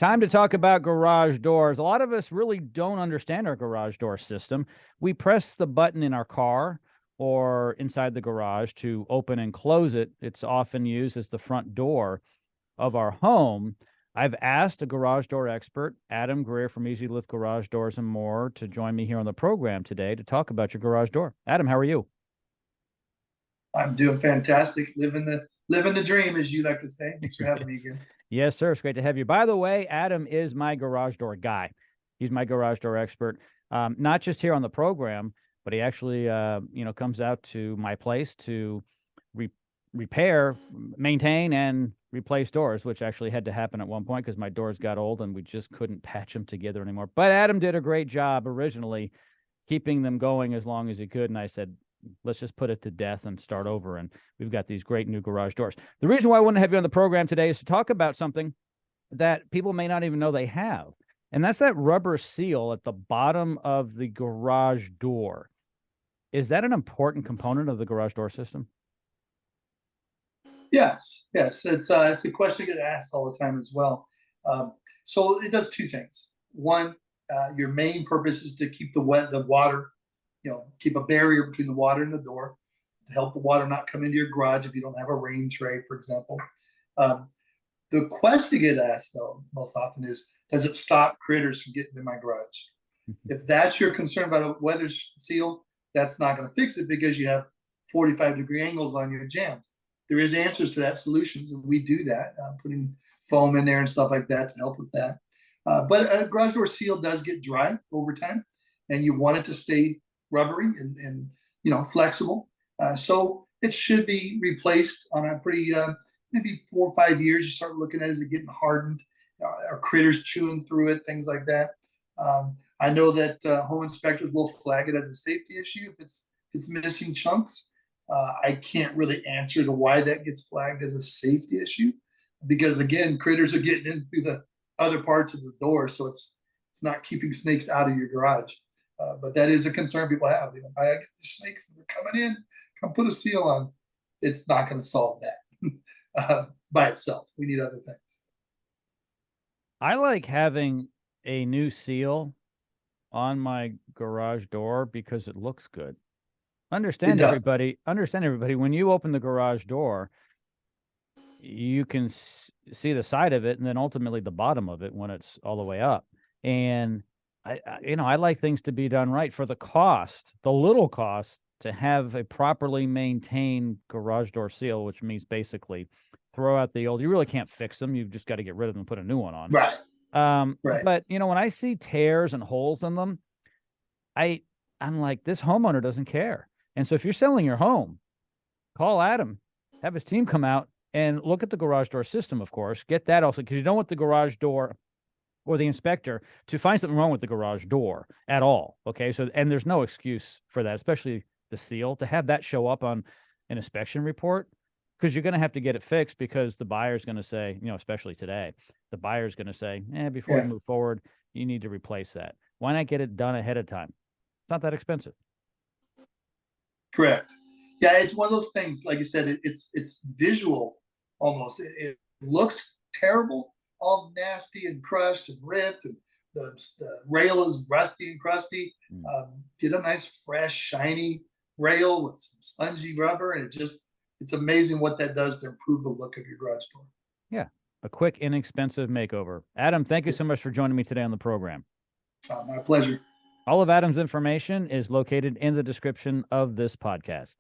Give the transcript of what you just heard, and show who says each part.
Speaker 1: Time to talk about garage doors. A lot of us really don't understand our garage door system. We press the button in our car or inside the garage to open and close it. It's often used as the front door of our home. I've asked a garage door expert, Adam Greer from Lift Garage Doors and More, to join me here on the program today to talk about your garage door. Adam, how are you?
Speaker 2: I'm doing fantastic, living the dream, as you like to say. Thanks for having me
Speaker 1: Yes.
Speaker 2: again.
Speaker 1: Yes, sir. It's great to have you. By the way, Adam is my garage door guy. He's my garage door expert, not just here on the program, but he actually, comes out to my place to repair, maintain, and replace doors, which actually had to happen at one point because my doors got old and we just couldn't patch them together anymore. But Adam did a great job originally keeping them going as long as he could. And I said, let's just put it to death and start over. And we've got these great new garage doors. The reason why I want to have you on the program today is to talk about something that people may not even know they have. And that's that rubber seal at the bottom of the garage door. Is that an important component of the garage door system?
Speaker 2: Yes, it's a question I get asked all the time as well. So it does two things. One, your main purpose is to keep the water, keep a barrier between the water and the door to help the water not come into your garage if you don't have a rain tray, for example. Um, the question get asked though most often is, does it stop critters from getting in my garage? If that's your concern about a weather seal, that's not going to fix it because you have 45-degree angles on your jambs. There is answers to that, solutions, and we do that, putting foam in there and stuff like that to help with that. But a garage door seal does get dry over time, and you want it to stay rubbery and flexible. So it should be replaced on a pretty maybe 4 or 5 years. You start looking at it, is it getting hardened? Are critters chewing through it? Things like that. I know that home inspectors will flag it as a safety issue if it's missing chunks. I can't really answer to why that gets flagged as a safety issue, because again, critters are getting in through the other parts of the door, so it's not keeping snakes out of your garage. But that is a concern people have. I get the snakes that are coming in. Come put a seal on. It's not going to solve that by itself. We need other things.
Speaker 1: I like having a new seal on my garage door because it looks good.
Speaker 2: It does.
Speaker 1: Understand everybody. When you open the garage door, you can see the side of it and then ultimately the bottom of it when it's all the way up. And I like things to be done right for the little cost to have a properly maintained garage door seal, which means basically throw out the old. You really can't fix them. You've just got to get rid of them and put a new one on.
Speaker 2: Right. Right.
Speaker 1: But when I see tears and holes in them, I'm like, this homeowner doesn't care. And so if you're selling your home, call Adam, have his team come out and look at the garage door system, of course. Get that also, because you don't want the garage door or the inspector to find something wrong with the garage door at all. Okay. So, and there's no excuse for that, especially the seal, to have that show up on an inspection report, because you're going to have to get it fixed, because the buyer's going to say, especially today, the buyer's going to say, before you move forward, you need to replace that. Why not get it done ahead of time? It's not that expensive.
Speaker 2: Correct. Yeah, it's one of those things. Like you said, it's visual almost. It looks terrible, all nasty and crushed and ripped, and the rail is rusty and crusty. Get a nice, fresh, shiny rail with some spongy rubber, and it's amazing what that does to improve the look of your garage door.
Speaker 1: Yeah, a quick, inexpensive makeover. Adam, thank you so much for joining me today on the program.
Speaker 2: My pleasure.
Speaker 1: All of Adam's information is located in the description of this podcast.